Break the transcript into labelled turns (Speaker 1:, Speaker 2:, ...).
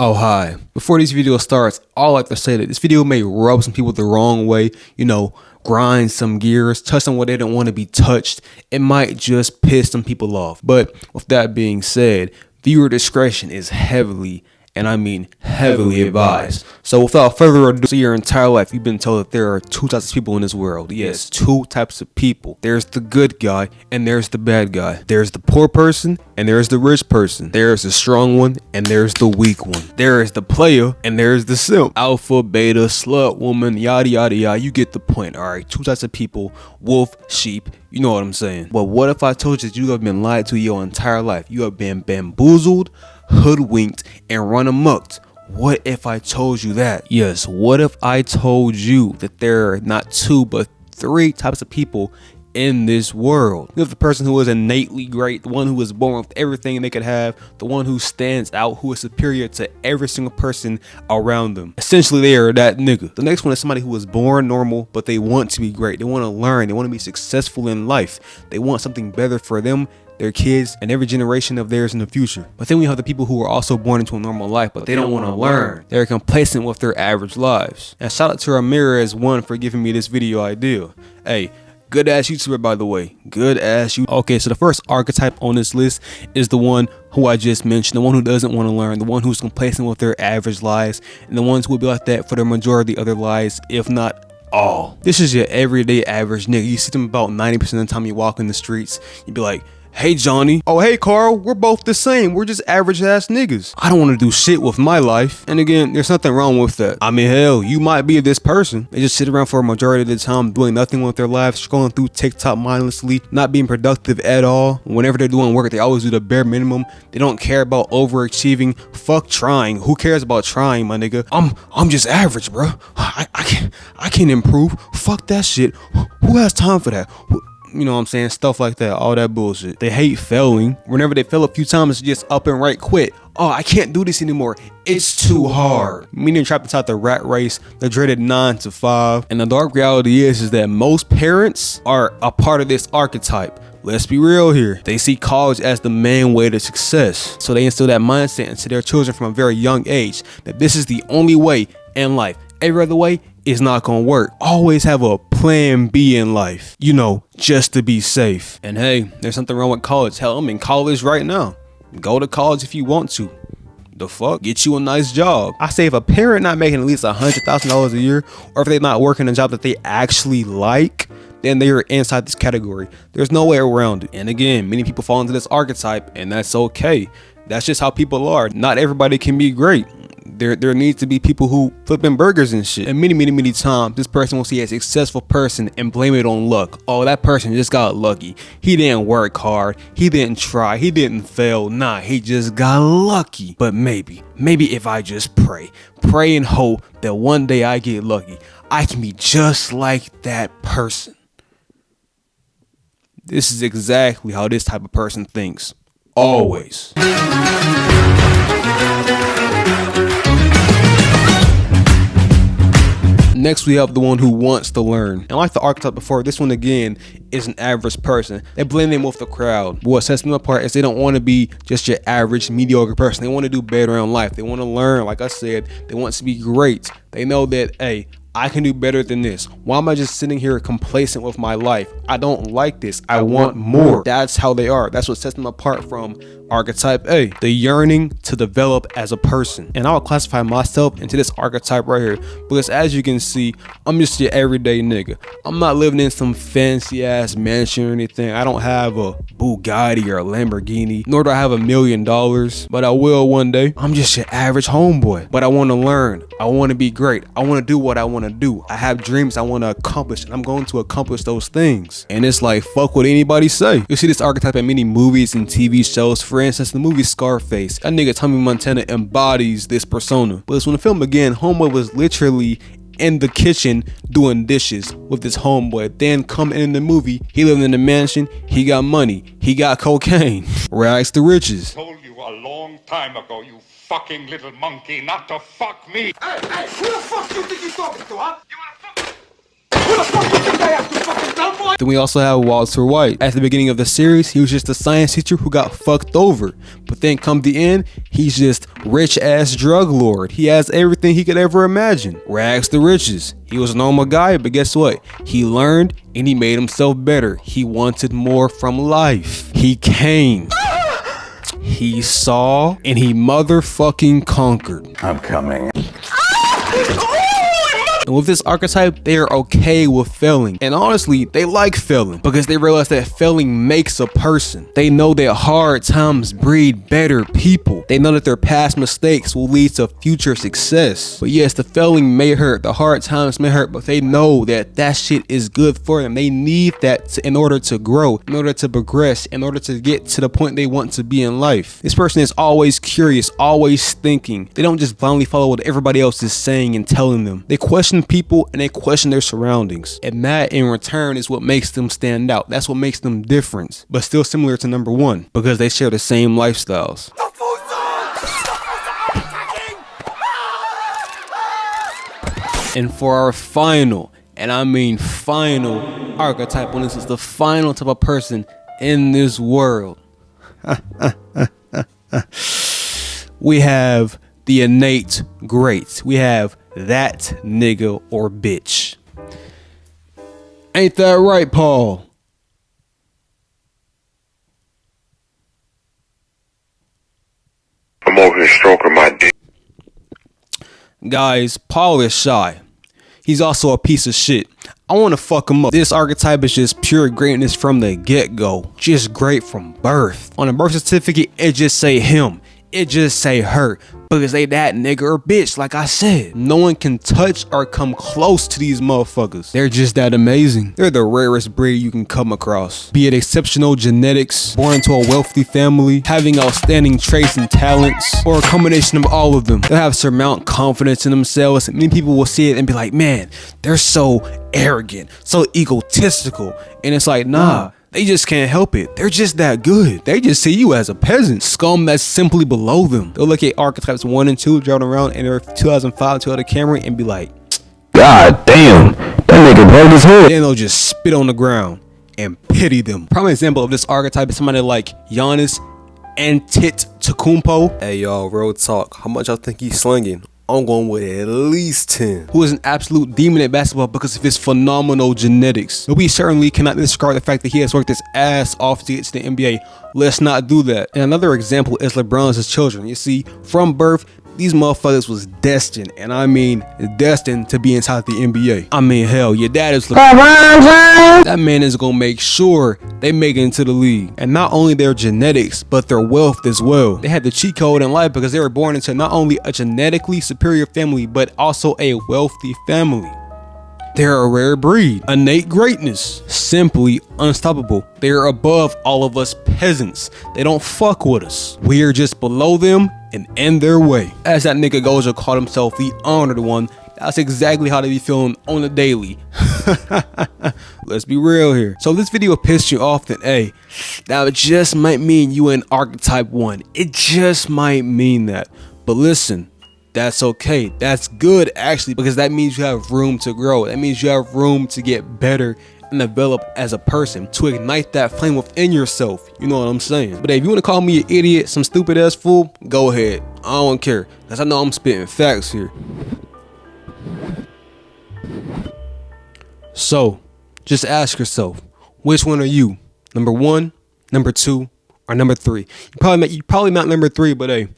Speaker 1: Oh, hi. Before this video starts, I'd like to say that this video may rub some people the wrong way, grind some gears, touch them where they don't want to be touched. It might just piss some people off. But with that being said, viewer discretion is heavily, and I mean heavily advised. So without further ado, your entire life you've been told that there are two types of people in this world. Yes, two types of people. There's the good guy and there's the bad guy. There's the poor person and there's the rich person. There's the strong one and there's the weak one. There is the player and there's the simp. Alpha, beta, slut, woman, yada yada yada. You get the point. Alright, two types of people. Wolf, sheep. You know what I'm saying. But what if I told you that you have been lied to your entire life? You have been bamboozled, hoodwinked, and run amok. What if I told you that? Yes, what if I told you that there are not two but three types of people in this world? You have the person who is innately great, the one who is born with everything they could have, the one who stands out, who is superior to every single person around them. Essentially, they are that nigga. The next one is somebody who is born normal, but they want to be great. They want to learn. They want to be successful in life. They want something better for them, their kids, and every generation of theirs in the future. But then we have the people who are also born into a normal life, but they don't want to learn. They're complacent with their average lives. And shout out to Ramirez one for giving me this video idea. Hey, good ass YouTuber, by the way. Good ass you. Okay, so the first archetype on this list is the one who I just mentioned, the one who doesn't want to learn, the one who's complacent with their average lives, and the ones who will be like that for the majority of their lives, if not all. This is your everyday average nigga. You see them about 90% of the time you walk in the streets. You'd be like, hey Johnny. Oh hey Carl, we're both the same. We're just average ass niggas. I don't want to do shit with my life. And again, there's nothing wrong with that. I mean, hell, you might be this person. They just sit around for a majority of the time doing nothing with their lives, scrolling through TikTok mindlessly, not being productive at all. Whenever they're doing work, they always do the bare minimum. They don't care about overachieving. Fuck trying. Who cares about trying, my nigga? I'm just average, bro. I can't improve. Fuck that shit. Who has time for that? You know what I'm saying? Stuff like that. All that bullshit. They hate failing. Whenever they fail a few times, it's just up and right quit. Oh, I can't do this anymore. It's too hard. Meaning trapped inside the rat race, the dreaded 9 to 5. And the dark reality is that most parents are a part of this archetype. Let's be real here. They see college as the main way to success. So they instill that mindset into their children from a very young age that this is the only way in life. Every other way is not gonna work. Always have a plan B in life, just to be safe. And hey, there's something wrong with college. Hell, I'm in college right now. Go to college if you want to. The fuck? Get you a nice job. I say if a parent not making at least $100,000 a year, or if they're not working a job that they actually like, then they are inside this category. There's no way around it. And again, many people fall into this archetype, and that's okay. That's just how people are. Not everybody can be great. There needs to be people who flipping burgers and shit. And many times, this person will see a successful person and blame it on luck. Oh, that person just got lucky. He didn't work hard. He didn't try. He didn't fail. Nah, he just got lucky. But maybe if I just pray and hope that one day I get lucky, I can be just like that person. This is exactly how this type of person thinks. Always. Next, we have the one who wants to learn. And like the archetype before, this one again is an average person. They blend in with the crowd. What sets them apart is they don't want to be just your average, mediocre person. They want to do better in life. They want to learn. Like I said, they want to be great. They know that, hey, I can do better than this. Why am I just sitting here complacent with my life? I don't like this. I want more. That's how they are. That's what sets them apart from archetype A, the yearning to develop as a person. And I'll classify myself into this archetype right here because as you can see, I'm just your everyday nigga. I'm not living in some fancy ass mansion or anything. I don't have a Bugatti or a Lamborghini, nor do I have $1 million, but I will one day. I'm just your average homeboy, but I want to learn. I want to be great. I want to do what I want to do. I have dreams I want to accomplish, and I'm going to accomplish those things. And it's like, fuck what anybody say. You see this archetype in many movies and TV shows. For instance, the movie Scarface. That nigga Tommy Montana embodies this persona. But when the film began, homeboy was literally in the kitchen doing dishes with this homeboy. Then come in the movie, he lived in a mansion, he got money, he got cocaine. Rags to riches.
Speaker 2: I told you a long time ago, you fucking little monkey, not to fuck me. Hey, who the fuck you think you're talking to, huh? You wanna fuck me? Who the fuck you think I have to fucking
Speaker 1: Then we also have Walter White. At the beginning of the series, he was just a science teacher who got fucked over. But then come the end, he's just rich ass drug lord. He has everything he could ever imagine. Rags to riches. He was a normal guy, but guess what? He learned and he made himself better. He wanted more from life. He came. He saw and he motherfucking conquered.
Speaker 3: I'm coming.
Speaker 1: And with this archetype, they are okay with failing. And honestly, they like failing because they realize that failing makes a person. They know that hard times breed better people. They know that their past mistakes will lead to future success. But yes, the failing may hurt, the hard times may hurt, but they know that that shit is good for them. They need that in order to grow, in order to progress, in order to get to the point they want to be in life. This person is always curious, always thinking. They don't just blindly follow what everybody else is saying and telling them. They question people and they question their surroundings, and that in return is what makes them stand out. That's what makes them different, but still similar to number one because they share the same lifestyles. And for our final, and I mean final archetype, when this is the final type of person in this world, we have the innate great. We have that nigga or bitch. Ain't that right, Paul?
Speaker 4: I'm over here stroking my dick.
Speaker 1: Guys, Paul is shy. He's also a piece of shit. I want to fuck him up. This archetype is just pure greatness from the get-go. Just great from birth. On a birth certificate, it just say him. It just say her. Because they that nigga or bitch, like I said. No one can touch or come close to these motherfuckers. They're just that amazing. They're the rarest breed you can come across. Be it exceptional genetics, born into a wealthy family, having outstanding traits and talents, or a combination of all of them. They'll have surmount confidence in themselves. Many people will see it and be like, man, they're so arrogant, so egotistical. And it's like, nah. They just can't help it. They're just that good. They just see you as a peasant, scum that's simply below them. They'll look at archetypes 1 and 2 driving around in their 2005 Toyota Camry and be like,
Speaker 3: God damn, that nigga broke his head.
Speaker 1: then they'll just spit on the ground and pity them. Prime example of this archetype is somebody like Giannis Antetokounmpo. Hey y'all, real talk. How much y'all think he's slinging? I'm going with at least 10. Who is an absolute demon at basketball because of his phenomenal genetics. But we certainly cannot discard the fact that he has worked his ass off to get to the NBA. Let's not do that. And another example is LeBron's children. You see, from birth, these motherfuckers was destined, and I mean destined to be inside the NBA. I mean, hell, your dad is LeBron. That man is gonna make sure they make it into the league. And not only their genetics, but their wealth as well. They had the cheat code in life because they were born into not only a genetically superior family, but also a wealthy family. They're a rare breed, innate greatness, simply unstoppable. They're above all of us peasants. They don't fuck with us. We're just below them and in their way. As that nigga Goja called himself the honored one, that's exactly how they be feeling on the daily. Let's be real here. So if this video pissed you off, then hey, that just might mean you in archetype 1. It just might mean that. But listen, that's okay. That's good actually, because that means you have room to grow. That means you have room to get better and develop as a person, to ignite that flame within yourself. You know what I'm saying? But if you want to call me an idiot, some stupid ass fool, go ahead. I don't care, because I know I'm spitting facts here. So just ask yourself, which one are you? Number 1, number 2, or number 3? You probably not number 3, but hey.